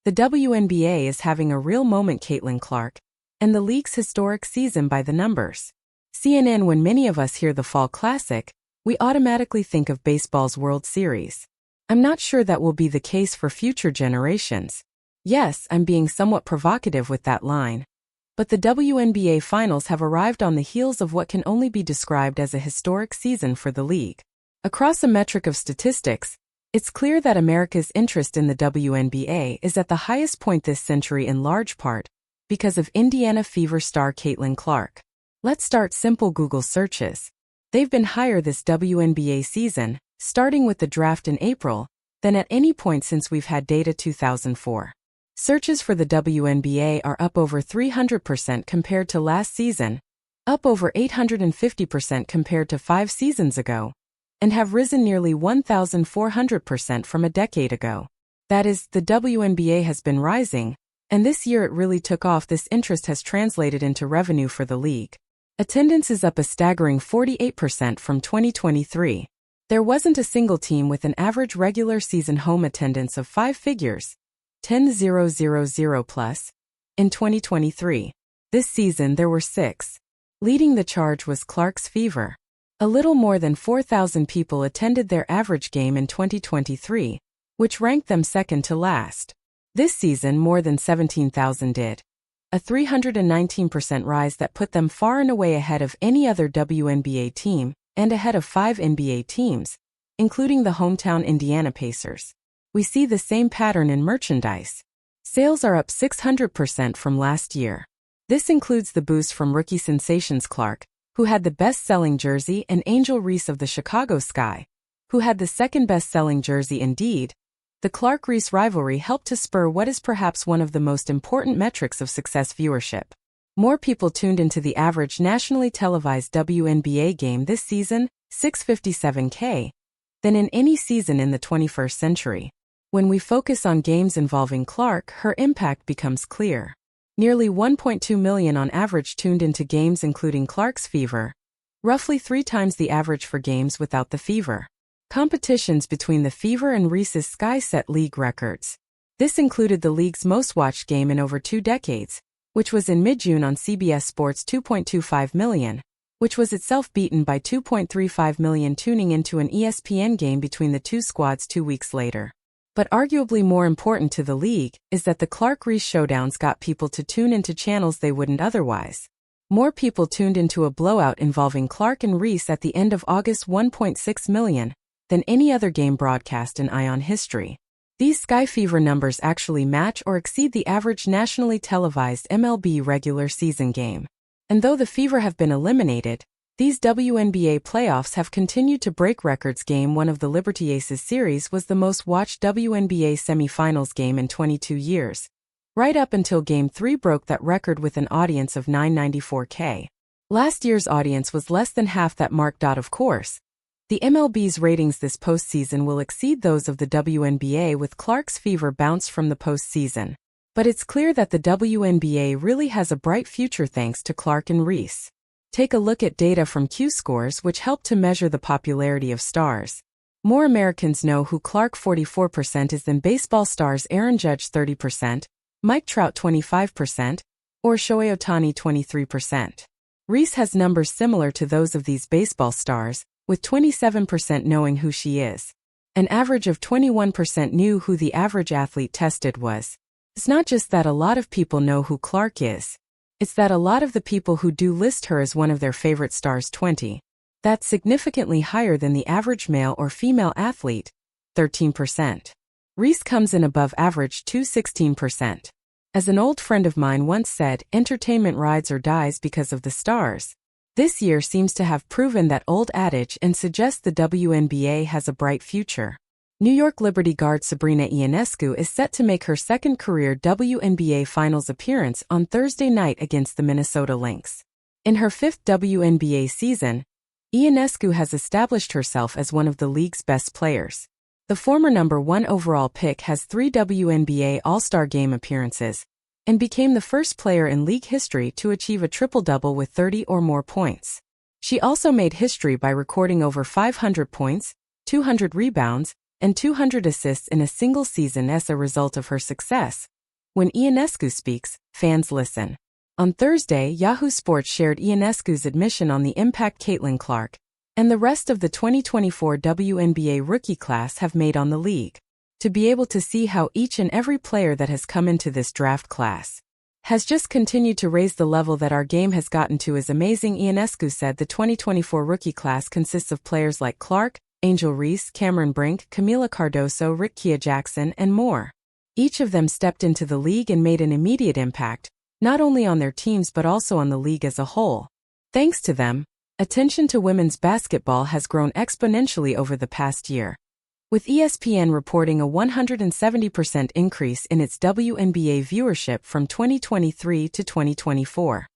The WNBA is having a real moment, Caitlin Clark, and the league's historic season by the numbers. CNN. When many of us hear the Fall Classic, we automatically think of baseball's World Series. I'm not sure that will be the case for future generations. Yes, I'm being somewhat provocative with that line. But the WNBA finals have arrived on the heels of what can only be described as a historic season for the league. Across a metric of statistics, it's clear that America's interest in the WNBA is at the highest point this century, in large part because of Indiana Fever star Caitlin Clark. Let's start simple Google searches. They've been higher this WNBA season, starting with the draft in April, than at any point since we've had data 2004. Searches for the WNBA are up over 300% compared to last season, up over 850% compared to 5 seasons ago, and have risen nearly 1,400% from a decade ago. That is, the WNBA has been rising, and this year it really took off. This interest has translated into revenue for the league. Attendance is up a staggering 48% from 2023. There wasn't a single team with an average regular season home attendance of 5 figures, 10,000 plus, in 2023. This season there were 6. Leading the charge was Clark's Fever. A little more than 4,000 people attended their average game in 2023, which ranked them second to last. This season more than 17,000 did. A 319% rise that put them far and away ahead of any other WNBA team, and ahead of 5 NBA teams, including the hometown Indiana Pacers. We see the same pattern in merchandise. Sales are up 600% from last year. This includes the boost from rookie sensations Clark, who had the best-selling jersey, and Angel Reese of the Chicago Sky, who had the second best-selling jersey. Indeed, the Clark-Reese rivalry helped to spur what is perhaps one of the most important metrics of success: viewership. More people tuned into the average nationally televised WNBA game this season, 657K, than in any season in the 21st century. When we focus on games involving Clark, her impact becomes clear. Nearly 1.2 million on average tuned into games including Clark's Fever, roughly 3 times the average for games without the Fever. Competitions between the Fever and Reese's Sky set league records. This included the league's most-watched game in over 2 decades, which was in mid-June on CBS Sports, 2.25 million, which was itself beaten by 2.35 million tuning into an ESPN game between the two squads 2 weeks later. But arguably more important to the league is that the Clark-Reese showdowns got people to tune into channels they wouldn't otherwise. More people tuned into a blowout involving Clark and Reese at the end of August, 1.6 million, than any other game broadcast in ION history. These Sky Fever numbers actually match or exceed the average nationally televised MLB regular season game. And though the Fever have been eliminated, these WNBA playoffs have continued to break records. Game 1 of the Liberty Aces series was the most watched WNBA semifinals game in 22 years. Right up until Game 3 broke that record with an audience of 994K. Last year's audience was less than half that mark. Of course, the MLB's ratings this postseason will exceed those of the WNBA, with Clark's Fever bounced from the postseason. But it's clear that the WNBA really has a bright future thanks to Clark and Reese. Take a look at data from Q-Scores, which help to measure the popularity of stars. More Americans know who Clark 44% is than baseball stars Aaron Judge 30%, Mike Trout 25%, or Shohei Ohtani 23%. Reese has numbers similar to those of these baseball stars, with 27% knowing who she is. An average of 21% knew who the average athlete tested was. It's not just that a lot of people know who Clark is. It's that a lot of the people who do list her as one of their favorite stars, 20. That's significantly higher than the average male or female athlete, 13%. Reese comes in above average to 16%. As an old friend of mine once said, entertainment rides or dies because of the stars. This year seems to have proven that old adage and suggests the WNBA has a bright future. New York Liberty guard Sabrina Ionescu is set to make her second career WNBA Finals appearance on Thursday night against the Minnesota Lynx. In her 5th WNBA season, Ionescu has established herself as one of the league's best players. The former number 1 overall pick has 3 WNBA All-Star Game appearances, and became the first player in league history to achieve a triple-double with 30 or more points. She also made history by recording over 500 points, 200 rebounds, and 200 assists in a single season as a result of her success, When Ionescu speaks, fans listen. On Thursday, Yahoo Sports shared Ionescu's admission on the impact Caitlin Clark and the rest of the 2024 WNBA rookie class have made on the league. To be able to see how each and every player that has come into this draft class has just continued to raise the level that our game has gotten to is amazing, Ionescu said. The 2024 rookie class consists of players like Clark, Angel Reese, Cameron Brink, Camila Cardoso, Rickea Jackson, and more. Each of them stepped into the league and made an immediate impact, not only on their teams but also on the league as a whole. Thanks to them, attention to women's basketball has grown exponentially over the past year, with ESPN reporting a 170% increase in its WNBA viewership from 2023 to 2024.